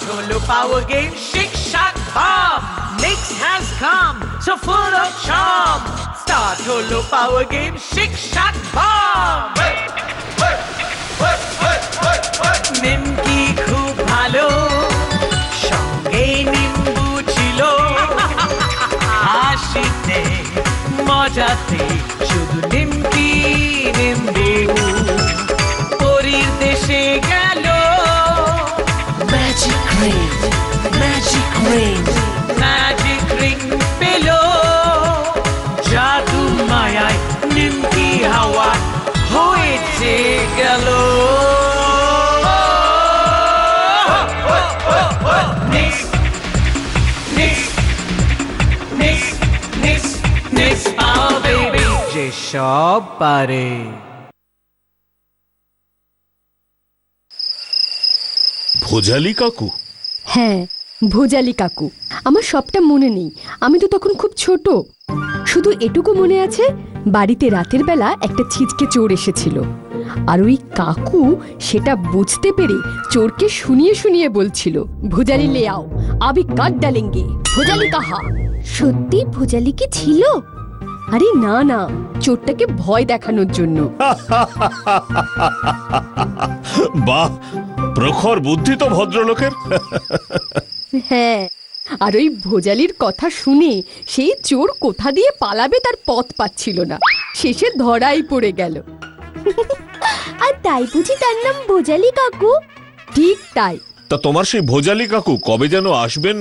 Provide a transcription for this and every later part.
Holo power game, shake, shack, bomb. Next has come, so full of charm. Start Holo power game, shake, shack, bomb. নিমকি খুব ভালো, সঙ্গে নিম্বু ছিল। হাসিতে মজাতে শুধু নিমকি নিম্বু। পরীর দেশে গেল magic ring, magic ring, magic ring পেল। জাদু মায়ায় নিমকি হাওয়া হয়েছে গেল। যে সব পারে। ভোজালি কাকু? হ্যাঁ, ভোজালি কাকু। আমার সবটা মনে নেই, আমি তো তখন খুব ছোট। শুধু এটুকু মনে আছে, বাড়িতে রাতের বেলা একটা ছিচকে চোর এসেছিল, আর ওই কাকু সেটা বুঝতে পেরে চোরকে শুনিয়ে শুনিয়ে বলছিল, ভোজালি লে আও, আবি কাট ডালেঙ্গে, ভোজালি কাহা। সত্যি ভোজালি কি ছিল? আরে না না, চোরটাকে ভয় দেখানোর জন্য। বাহ, প্রখর বুদ্ধি তো ভদ্রলোকের। হ্যাঁ, আর ওই ভোজালির কথা শুনে সেই চোর কোথা দিয়ে পালাবে তার পথ পাচ্ছিল না, শেষে ধরাই পড়ে গেল। আর তাই বুঝি তার নাম ভোজালি কাকু? ঠিক তাই। তা তোমার সেই ভোজালি কাকু কবে যেন আসবেন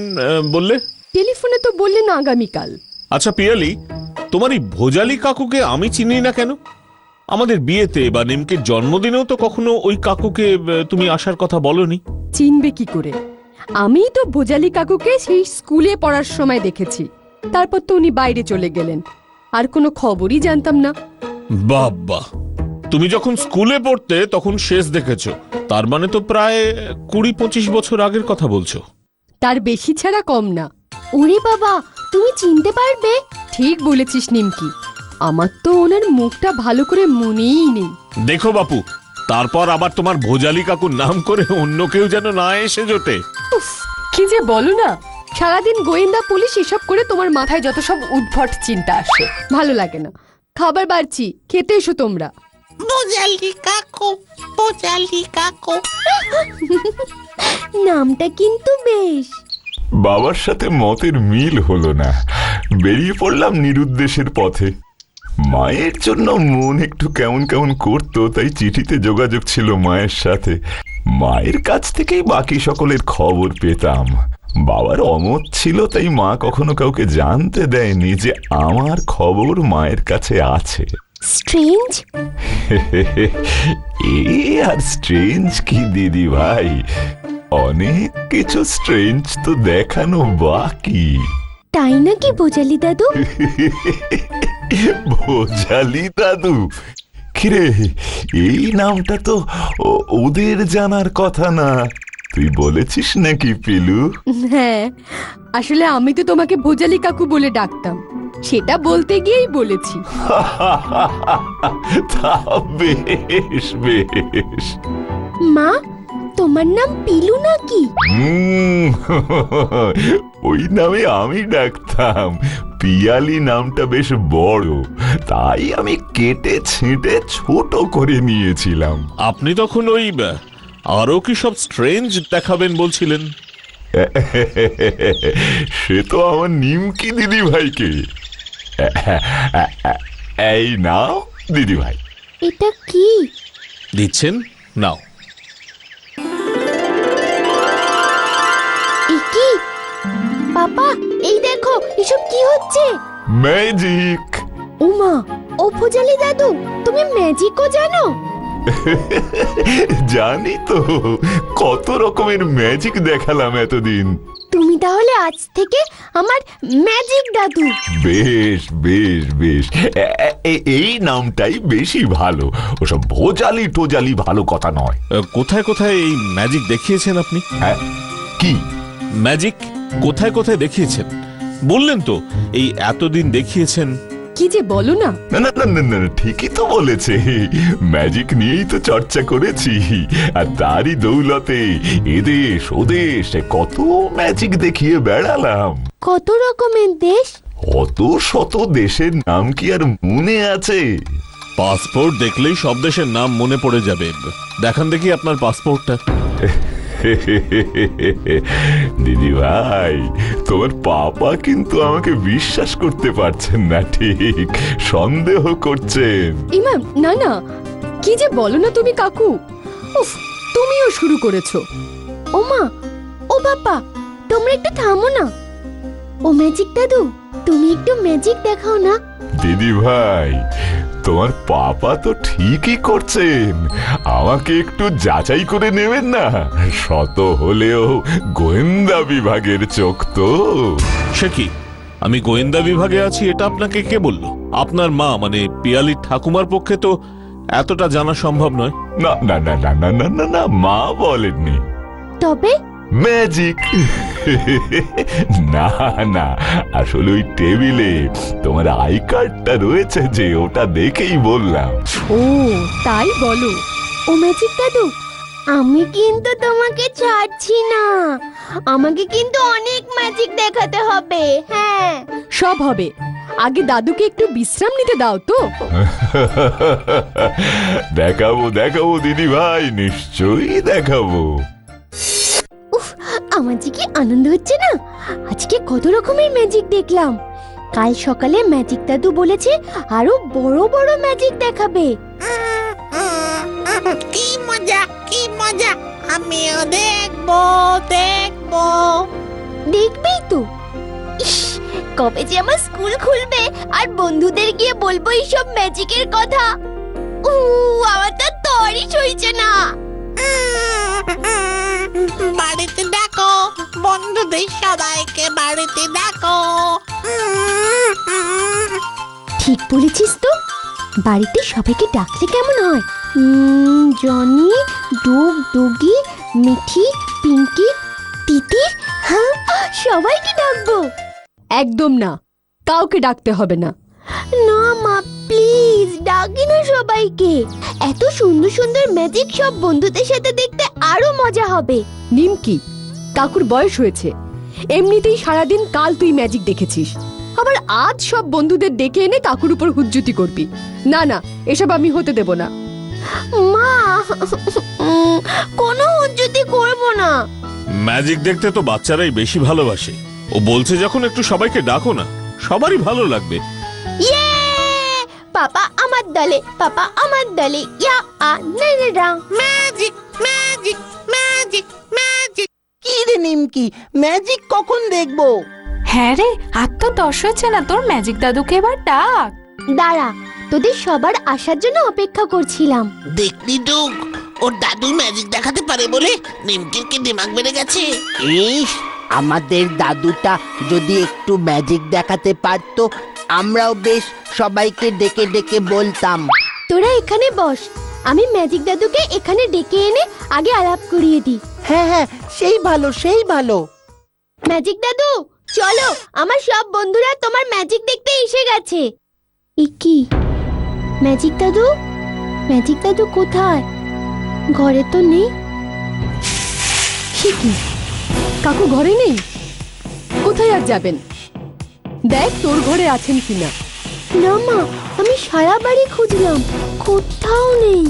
বললে? টেলিফোনে তো বললেন আগামীকাল। আচ্ছা পিয়ালি, তোমার এই ভোজালি কাকুকে আমি চিনি না কেন? আমাদের বিয়েতে বা নিমকির জন্মদিনেও তো কখনো ওই কাকুকে তুমি আসার কথা বলনি। চিনবে কি করে? আমিই তো ভোজালি কাকুকে সেই স্কুলে পড়ার সময় দেখেছি, তারপর তো উনি বাইরে চলে গেলেন, আর কোনো খবরই জানতাম না। বাবা, তুমি যখন স্কুলে পড়তে তখন শেষ দেখেছো, তার মানে তো প্রায় 20-25 বছর আগের কথা বলছো। তার বেশি ছাড়া কম না। ওরে বাবা, তুমি চিনতে পারবে? ঠিক বলেছিস নিমকি, আমার তো ওনার মুখটা ভালো করে মনেই নেই। দেখো বাপু, তারপর আবার তোমার ভোজালি কাকুর নাম করে অন্য কেউ যেন না এসে জোটে। উফ, কি যে বলো না, সারাদিন গোয়েন্দা পুলিশ এসব করে তোমার মাথায় যত সব উদ্ভট চিন্তা আসে, ভালো লাগে না। খাবার বাড়ছি, খেতে এসো তোমরা। ভোজালি কাকু, ভোজালি কাকু। নামটা কিন্তু বেশ। বাবার সাথে মতের মিল হলো না, বেরিয়ে পড়লাম নিরুদ্দেশের পথে। মায়ের জন্য মন একটু কেমন কেমন করতো, তাই চিঠিতে যোগাযোগ ছিল মায়ের সাথে। মায়ের কাছ থেকেই বাকি সকলের খবর পেতাম। বাবার অমত ছিল, তাই মা কখনো কাউকে জানতে দেয়নি যে আমার খবর মায়ের কাছে আছে। স্ট্রেঞ্জ। এ আর স্ট্রেঞ্জ কি দিদি ভাই, অনেক কিছু স্ট্রেঞ্জ তো দেখানো বাকি। তাই নাকি ভোজালি দাদু? ভোজালি দাদু? কিরে, এই নামটা তো ওদের জানার কথা না, তুই বলেছিস নাকি পিলু? হ্যাঁ, আসলে আমি তো তোমাকে ভোজালি কাকু বলে ডাকতাম, সেটা বলতে গিয়েই বলেছি। তা বেশ বেশ। মা, তোমার নাম পিলু নাকি? ওই নামে আমি ডাকতাম। পিয়ালি নামটা বেশ বড়, তাই আমি কেটে ছেঁটে ছোট করে নিয়েছিলাম। আপনি তখন ওই আরো কি সব স্ট্রেঞ্জ দেখাবেন বলছিলেন? সে তো আমার নিমকি দিদি ভাইকে। এই নাও দিদি ভাই। এটা কি দিচ্ছেন? নাও। কি বাবা, এই দেখো, এসব কি হচ্ছে? ম্যাজিক। ওমা, ও ভোজালি দাদু, তুমি ম্যাজিকও জানো? জানি তো, কত রকমের ম্যাজিক দেখালাম এতদিন। তুমি তাহলে আজ থেকে আমার ম্যাজিক দাদু। বেশ বেশ বেশ, এই নামটাই বেশি ভালো। ওসব ভোজালি টোজালি ভালো কথা নয়। কোথায় কোথায় এই ম্যাজিক দেখিয়েছেন আপনি? কি ম্যাজিক কোথায় কোথায় দেখিয়েছেন বললেন তো? এই এতদিন দেখিয়েছেন, কি যে বলো না। না না না না না, ঠিকই তো বলেছে। ম্যাজিক নিয়েই তো চর্চা করেছি, আর তারই দৌলতে এদেশ ওদেশ কত ম্যাজিক দেখিয়ে বেড়ালাম। কত রকমের দেশ? অত শত দেশের নাম কি আর মনে আছে? পাসপোর্ট দেখলেই সব দেশের নাম মনে পড়ে যাবে। দেখান দেখি আপনার পাসপোর্টটা। দিদি ভাই, তোমার পাপা কিন্তু আমাকে বিশ্বাস করতে পারছেন না, ঠিক সন্দেহ করছেন। ইমা, না না, কি যে বলো না তুমি কাকু। উফ, তুমিও শুরু করেছো। ও মা, ও বাবা, তোমরা একটু থামো না। ও ম্যাজিক দাদু, তুমি একটু ম্যাজিক দেখাও না। দিদি ভাই, তোমার পাপা তো ঠিকই করছেন, আমাকে একটু যাচাই করে নেবেন না? শত হলেও গোয়েন্দা বিভাগের চোখ তো। সে কি, আমি গোয়েন্দা বিভাগে আছি এটা আপনাকে কে বললো? আপনার মা মানে পিয়ালির ঠাকুমার পক্ষে তো এতটা জানা সম্ভব নয়। না না না না না না না না, মা বলেননি। তবে ম্যাজিক না না, আসলে ওই টেবিলে তোমার আই কার্ডটা রয়েছে যে, ওটা দেখেই বললাম। ও তাই বলো? ও ম্যাজিক দাদু, আমি কিন্তু তোমাকে ছাড়ছি না। আমাকে কিন্তু অনেক ম্যাজিক দেখাতে হবে। হ্যাঁ, সব হবে, আগে দাদুকে একটু বিশ্রাম নিতে দাও তো। দেখাবো দেখাবো দিদি ভাই, নিশ্চয়ই দেখাবো। উফ, আমার যে কি আনন্দ হচ্ছে না। আজকে কত রকমের ম্যাজিক দেখলাম। কাল সকালে ম্যাজিক দাদু বলেছে আরো বড় বড় ম্যাজিক দেখাবে। কি মজা, কি মজা! আমিও দেখবো, দেখবো। দেখবেই তো। ইস, কবে যে আমার স্কুল খুলবে আর বন্ধুদের গিয়ে বলবো এইসব ম্যাজিকের কথা। আমার তো তরই সইছে না। বাড়িতে ডাকো, বন্ধুদের সবাইকে বাড়িতে ডাকো। ঠিক বলেছিস তো, বাড়িতে সবাইকে ডাকলে কেমন হয়? জনি, ডুগ, ডুগি, মিঠি, পিঙ্কি, তিতির, হ্যাঁ সবাইকে ডাকবো। একদম না, কাউকে ডাকতে হবে না। না মা, প্লিজ ডাকি না সবাইকে। এত সুন্দর সুন্দর ম্যাজিক সব বন্ধুদের সাথে দেখতে আরো মজা হবে। নিমকি, কাকুর বয়স হয়েছে, এমনিতেই সারাদিন কাল তুই ম্যাজিক দেখেছিস, আবার আজ সব বন্ধুদের ডেকে এনে কাকুর উপর হুজ্জুতি করবি। না না, এসব আমি হতে দেব না। মা, কোনো হুজ্জুতি করবো না। ম্যাজিক দেখতে তো বাচ্চারাই বেশি ভালোবাসে। ও বলছে যখন একটু সবাইকে ডাকো না, সবারই ভালো লাগবে। ইয়ে, পাপা আমার দলে, পাপা আমার দলে। ইয়া আ না না না। Magic, magic, magic, magic. কি রে নিমকি, ম্যাজিক কখন দেখবো? হ্যাঁ রে, আর তো 10 হচ্ছে না, তোর ম্যাজিক দাদুকে এবার ডাক। দাঁড়া, তোদের সবার আসার জন্য অপেক্ষা করছিলাম। দেখলি ডুগ, ওর দাদু ম্যাজিক দেখাতে পারে বলে নিমকির কি দিমাগ বেড়ে গেছে। ইস, আমাদের দাদুটা যদি একটু ম্যাজিক দেখাতে পারতো, আমরাও বেশ সবাইকে ডেকে ডেকে বলতাম। তোরা এখানে বস, আমি ম্যাজিক দাদুকে এখানে ডেকে এনে আগে আলাপ করিয়ে দিই। হ্যাঁ হ্যাঁ, সেই ভালো সেই ভালো। ম্যাজিক দাদু চলো, আমার সব বন্ধুরা তোমার ম্যাজিক দেখতে এসে গেছে। এ কি, ম্যাজিক দাদু? ম্যাজিক দাদু কোথায়? ঘরে তো নেই। সে কি, কাকু ঘরে নেই? কোথায় আর যাবেন? দেখ তোর ঘরে আছেন কিনা। না মা, আমি সারা বাড়ি খুঁজলাম, কোথাও নেই।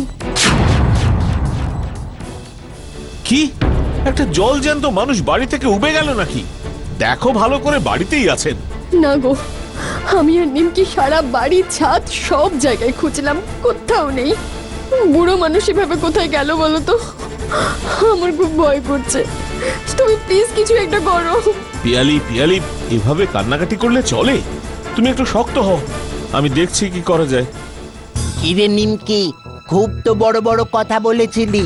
কি, একটা জল জ্যান্ত মানুষ বাড়ি থেকে উবে গেল নাকি? দেখো ভালো করে, বাড়িতেই আছেন। না গো, আমি আর নিমকি সারা বাড়ি, ছাদ, সব জায়গায় খুঁজলাম, কোথাও নেই। বুড়ো মানুষ এভাবে কোথায় গেল বলো তো? আমার খুব ভয় করছে, তুমি প্লিজ কিছু একটা করো। পিয়ালি পিয়ালি, এভাবে কান্নাকাটি করলে চলে? তুমি একটু শক্ত হও, আমি দেখছি কি করা যায়। কি রে নিমকি, খুব তো বড় বড় কথা বলেছিলি।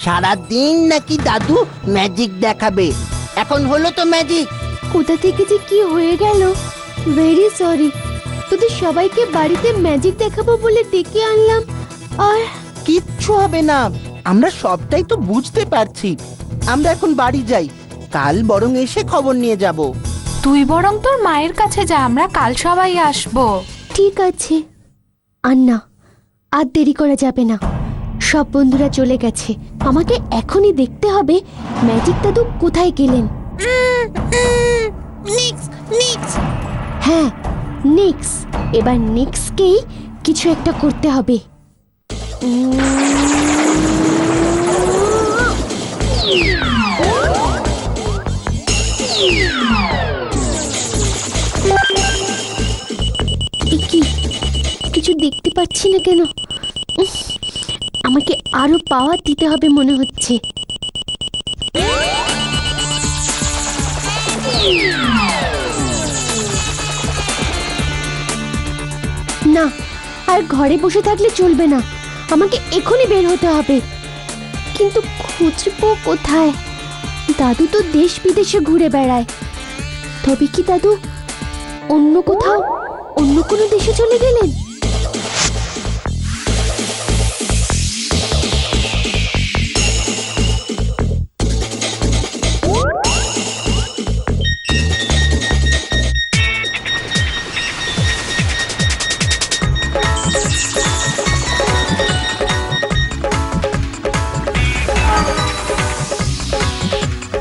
সারাদিন নাকি দাদু ম্যাজিক দেখাবে, এখন হলো তো ম্যাজিক। কোথা থেকে যে কি হয়ে গেল। ভেরি সরি, তোদের সবাইকে বাড়িতে ম্যাজিক দেখাবো বলে ডেকে আনলাম, আর কিচ্ছু হবে না, আমরা সবটাই তো বুঝতে পারছি। আমরা এখন বাড়ি যাই, কাল বরং এসে খবর নিয়ে যাব। তুই বরং তোর মায়ের কাছে যা, আমরা কাল সবাই আসবো। ঠিক আছে, আর না, আর দেরি করা যাবে না। সব বন্ধুরা চলে গেছে, আমাকে এখনই দেখতে হবে ম্যাজিক দাদু কোথায় গেলেন। হ্যাঁ, নিক্স। এবার নিক্সকেই কিছু একটা করতে হবে। কি কিছু দেখতে পাচ্ছি না কেন? আমাকে আরো পাওয়ার দিতে হবে মনে হচ্ছে। না, আর ঘরে বসে থাকলে চলবে না, আমাকে এখনই বের হতে হবে। কিন্তু খুঁজবো কোথায়? দাদু তো দেশ বিদেশে ঘুরে বেড়ায়। তবে কি দাদু অন্য কোথাও, অন্য কোনো দেশে চলে গেলেন?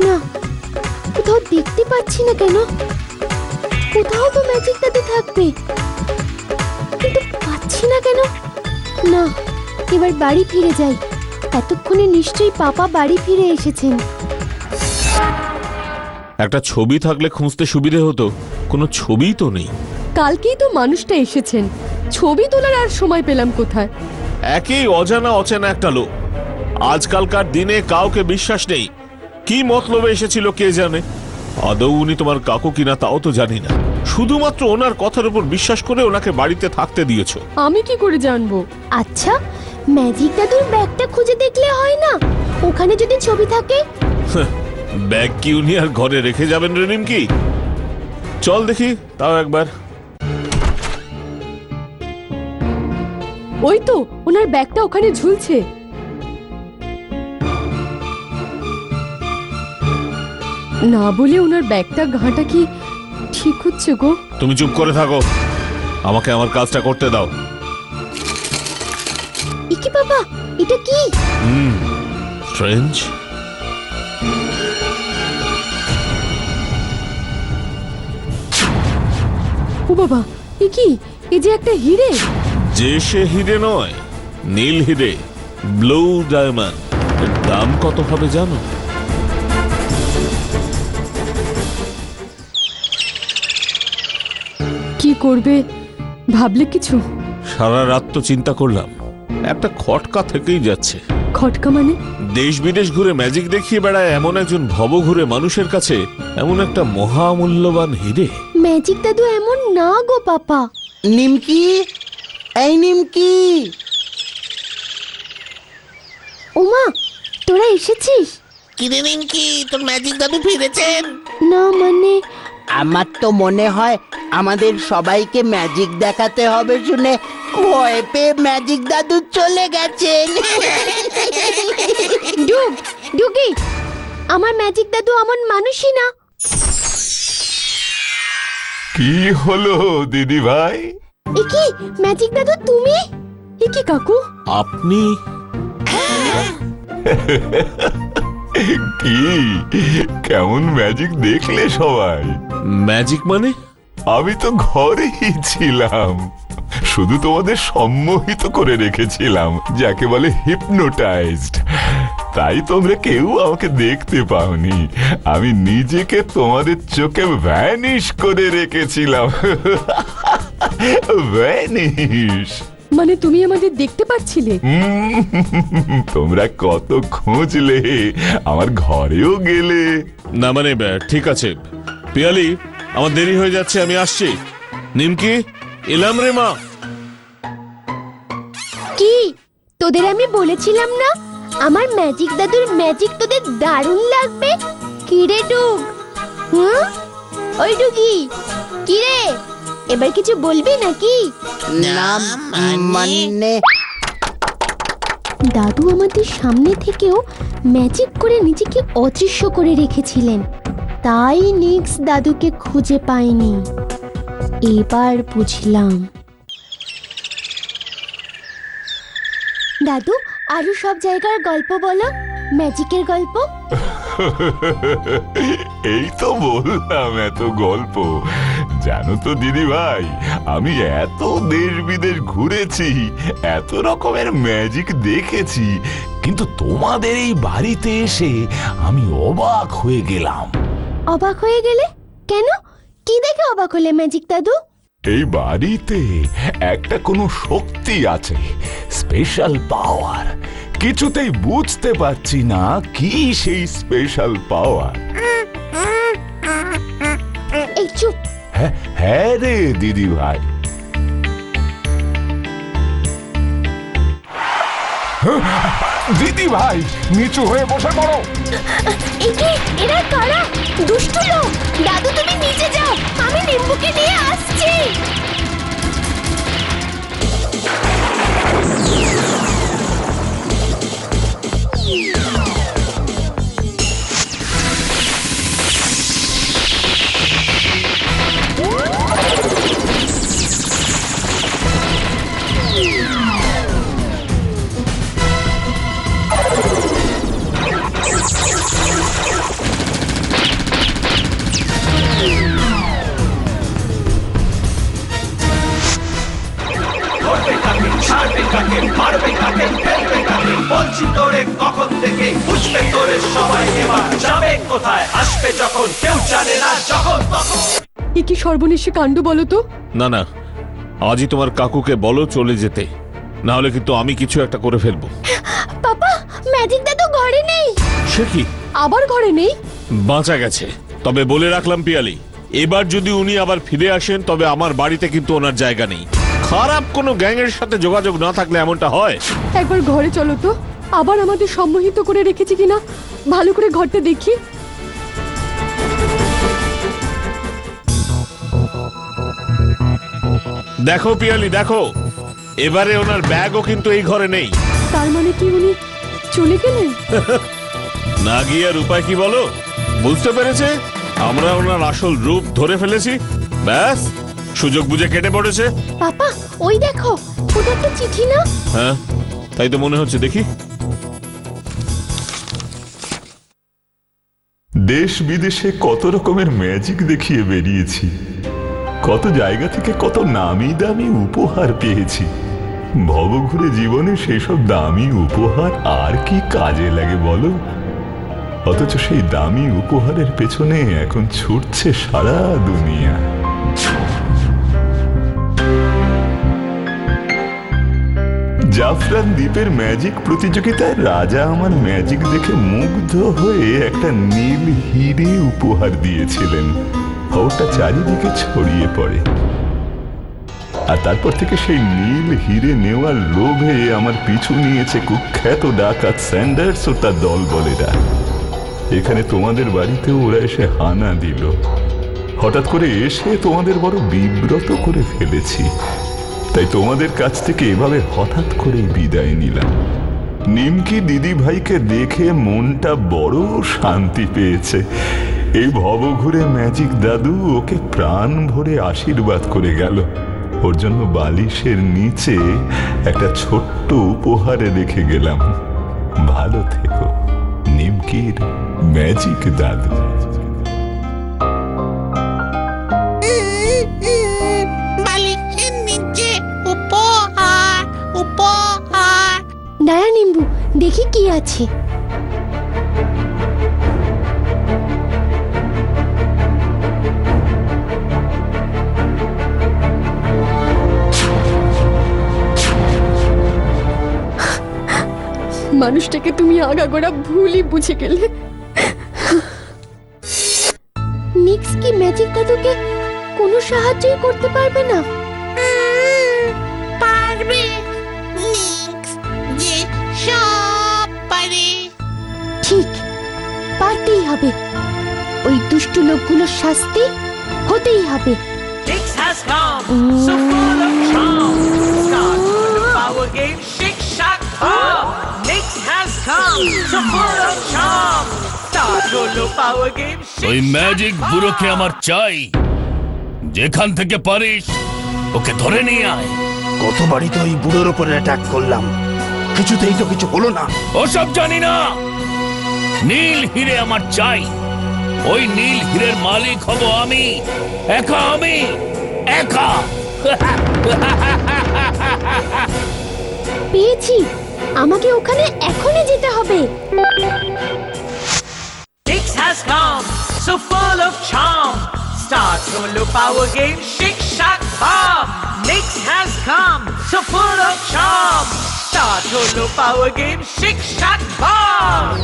না, কোথাও দেখতে পাচ্ছি না কেন? কোথাও তো ম্যাজিক দাদু থাকবে, কিন্তু পাচ্ছি না কেন? না, এবার বাড়ি ফিরে যাই। এতক্ষণে নিশ্চয়ই পাপা বাড়ি ফিরে এসেছেন। একটা ছবি থাকলে খুঁজতে সুবিধে হতো, কোনো ছবিই তো নেই। কালকেই তো মানুষটা এসেছেন, ছবি তোলার আর সময় পেলাম কোথায়? একই অজানা অচেনা একটা লোক। আজকালকার দিনে কাউকে বিশ্বাস নেই। কি মতলবে এসেছিল কে জানে। আদৌ উনি তোমার কাকু কিনা তাও তো জানি না। শুধুমাত্র ওনার কথার উপর বিশ্বাস করে ওনাকে বাড়িতে থাকতে দিয়েছো। আমি কি করে জানবো? আচ্ছা, ম্যাজিক দাদুর ব্যাগটা খুঁজে দেখলে হয় না? ওখানে যদি ছবি থাকে। ব্যাগ কি উনি আর ঘরে রেখে যাবেন রে নিমকি? চল দেখি তাও একবার। ওই তো ওনার ব্যাগটা ওখানে ঝুলছে। না বলে ওনার ব্যাগটা ঘাঁটা কি ঠিক হচ্ছে গো? তুমি চুপ করে থাকো, আমাকে আমার কাজটা করতে দাও। ইকি বাবা, এটা কি? স্ট্রেঞ্জ। ও বাবা, এ কি? এ যে একটা হিরে। যে সে হিরে নয়, নীল হিরে, ব্লু ডায়মন্ড। এর দাম কত হবে জানো? কি করবে ভাবলে কিছু? সারা রাত তো চিন্তা করলাম, একটা খটকা থেকেই যাচ্ছে। খটকা মানে? দেশ বিদেশ ঘুরে ম্যাজিক দেখিয়ে বেড়ায় এমন একজন ভবঘুরে মানুষের কাছে এমন একটা মহামূল্যবান হিরে। ম্যাজিক দাদু এমন না গো পাপা। নিমকি, এই নিমকি। ওমা, তোরা এসেছিস? কিরে নিমকি, তোর ম্যাজিক দাদু ফিরেছেন? না মানে আমার তো মনে হয় আমাদের সবাইকে ম্যাজিক দেখাতে হবে শুনে ভয় পেয়ে ম্যাজিক দাদু চলে গেছেন। ডুগি, আমার ম্যাজিক দাদু এমন মানুষই না। কি হলো দিদি ভাই? এ কি ম্যাজিক দাদু তুমি? এ কি কাকু? আপনি? কি কেমন ম্যাজিক দেখলে সবাই? ম্যাজিক মানে? আমি তো ঘরেই ছিলাম, শুধু তোমাদের সম্মোহিত করে রেখেছিলাম, যাকে বলে হিপনোটাইজড। তাই তোমরা কেউ আমাকে দেখতে পাওনি। আমি নিজেকে তোমাদের চোখে ভ্যানিশ করে রেখেছিলাম। ভ্যানিশ মানে তুমি আমাদের দেখতে পাচ্ছিলে? তোমরা কত খুঁজলে, আমার ঘরেও গেলে। না মানে ঠিক আছে পিয়ালি, আমার দেরি হয়ে যাচ্ছে, আমি আসছি। নিমকি, এলাম রে মা। কি তোদের আমি বলেছিলাম না আমার ম্যাজিক দাদুর ম্যাজিক তোদের দারুণ লাগবে? কি রে ডুগ? ওই ডুগি, কি রে, এবার কিছু বলবি নাকি? না মানে দাদু আমাদের সামনে থেকেও ম্যাজিক করে নিজেকে অদৃশ্য করে রেখেছিলেন, তাই নিক্স দাদুকে খুঁজে পায়নি। এবার বুঝলাম। দাদু আরো সব জায়গার গল্প বলো, ম্যাজিকের গল্প। এই তো বললাম এত গল্প। জানো তো দিদি ভাই, আমি এত দেশ বিদেশ ঘুরেছি, এত রকমের ম্যাজিক দেখেছি, কিন্তু তোমাদের এই বাড়িতে এসে আমি অবাক হয়ে গেলাম। অবাক হয়ে গেলে কেন? কি দেখে অবাক হলে ম্যাজিক দাদু? এই বাড়িতে একটা কোনো শক্তি আছে, স্পেশাল পাওয়ার। কিছুতেই বুঝতে পারছি না কি সেই স্পেশাল পাওয়ার। এই চুপ। হ্যাঁ রে দিদি ভাই। দিদি ভাই নিচু হয়ে বসে পড়ো। একে এরা কারা? দুষ্টু লোক। দাদু তুমি নিচে যাও, আমি নিম্বুকে নিয়ে আসছি। বলছি তোরে কখন থেকে, বুঝবে তোরে সবাই এবার যাবে কোথায়, আসবে যখন কেউ জানে না, যখন তখন। এ কি সর্বনেশে কাণ্ড বলো তো। না না, আজই তোমার কাকুকে বলো চলে যেতে, না হলে কিন্তু আমি কিছু একটা করে ফেলবো। পাপা, ম্যাজিক দাদু ঘরে নেই। সে কি? আবার ঘরে নেই? বাঁচা গেছে। তবে বলে রাখলাম পিয়ালি, এবার যদি উনি আবার ফিরে আসেন তবে আমার বাড়িতে কিন্তু ওনার জায়গা নেই। খারাপ কোনো গ্যাংয়ের সাথে যোগাযোগ না থাকলে এমনটা হয়। একবার ঘরে চলো তো, আবার আমাদের সম্মোহিত করে রেখেছি কিনা ভালো করে ঘরটা দেখি। দেখো পিয়ালি দেখো, এবারে ওনার ব্যাগও কিন্তু এই ঘরে নেই। তার মানে কি উনি চলে গেলেন? না গিয়ে আর উপায় কি বলো? বুঝতে পেরেছে আমরা ওনার আসল রূপ ধরে ফেলেছি, ব্যাস সুযোগ বুঝে কেটে পড়েছে। পাপা ওই দেখো, ওটা একটা চিঠি না? হ্যাঁ তাই তো মনে হচ্ছে, দেখি। দেশ বিদেশে কত রকমের ম্যাজিক দেখিয়ে বেরিয়েছি, কত জায়গা থেকে কত নামি দামি উপহার পেয়েছি। ভবঘুরে জীবনে সেসব দামি উপহার আর কি কাজে লাগে বলো? অথচ সেই দামি উপহারের পেছনে এখন ছুটছে সারা দুনিয়া। জাফরান দ্বীপের ম্যাজিক প্রতিযোগিতায় রাজা আমার ম্যাজিক দেখে মুগ্ধ হয়ে একটা নীল হিরে উপহার দিয়েছিলেন। ওটা চারিদিকে ছড়িয়ে পড়ে, আর তারপর থেকে সেই নীল হিরে নেওয়ার লোভে আমার পিছু নিয়েছে কুখ্যাত ডাকাত স্যান্ডার্স ও তার দলবলেরা। এখানে তোমাদের বাড়িতেও ওরা এসে হানা দিল। হঠাৎ করে এসে তোমাদের বড় বিব্রত করে ফেলেছি, তাই তোমাদের কাছ থেকে এভাবে হঠাৎ করে বিদায় নিলাম। নিমকি দিদি ভাইকে দেখে মনটা বড় শান্তি পেয়েছে। এই ভবঘুরে ম্যাজিক দাদু ওকে প্রাণ ভরে আশীর্বাদ করে গেল। ওর জন্য বালিশের নিচে একটা ছোট্ট উপহার রেখে গেলাম। ভালো থেকো নিমকির ম্যাজিক দাদু। বালিশের নিচে উপহার, উপহার। দাঁড়া নিম্বু, দেখি কি আছে। মানুষটাকে তুমি আগাগোড়া ভুলই বুঝে গেলে। নিক্স কি ম্যাজিক দাদুকে কোনো সাহায্যই করতে পারবে না? পারবে নিক্স, যে সব পারে। ঠিক, পারতেই হবে। ওই দুষ্টু লোকগুলোর শাস্তি হতেই হবে। Nix has come, so full of charm. Start the power game, Shake Shack Bomb. Nix has come, so full of charm. Start the power game, ওই Shake ম্যাজিক Shack বুড়োকে Bomb. আমার চাই। যেখান থেকে পারিস ওকে ধরে নিয়ে আয়। কতবারই তো ওই বুড়োর উপরে অ্যাটাক করলাম, কিছুতেই তো কিছু হলো না। ওসব জানি না, নীল হিরে আমার চাই। ওই নীল হিরের মালিক হব আমি, একা আমি, একা। পেয়েছি, আমাকে ওখানে এখনই যেতে হবে। Nix has come, so full of charm. Start Cholo Power Game, Shake Shack Bomb. Nix has come, so full of charm. Start Cholo Power Game, Shake Shack Bomb.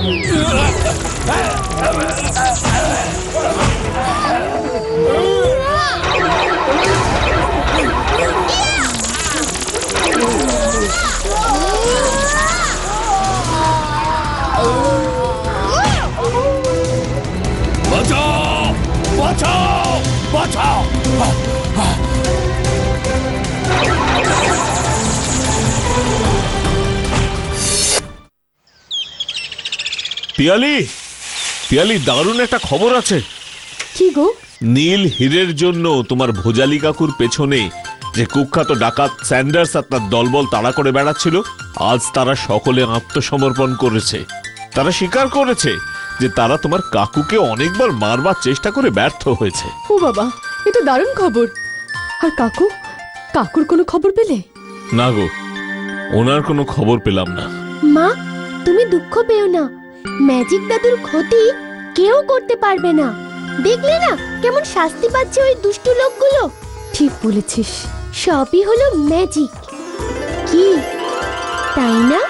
বাঁচাও, বাঁচাও, বাঁচাও। পিয়ালি, পিয়ালি, দারুণ একটা খবর আছে। কি গো? নীল হীরের জন্য তোমার ভোজালি কাকুর পেছনে যে কুখ্যাত ডাকাত স্যান্ডার্স আর তার দলবল তাড়া করে বেড়াচ্ছিল, আজ তারা সকলে আত্মসমর্পণ করেছে। তারা স্বীকার করেছে যে তারা তোমার কাকুকে অনেকবার মারবার চেষ্টা করে ব্যর্থ হয়েছে। ও বাবা, এ তো দারুণ খবর। আর কাকু, কাকুর কোনো খবর পেলে? না গো, ওনার কোনো খবর পেলাম না। মা, তুমি দুঃখ পেও না, ম্যাজিক দাদুর ক্ষতি কেউ করতে পারবে না। দেখলে না কেমন শাস্তি পাচ্ছে ওই দুষ্টু লোকগুলো? ঠিক বলেছিস। সবই হলো ম্যাজিক, কি তাই না?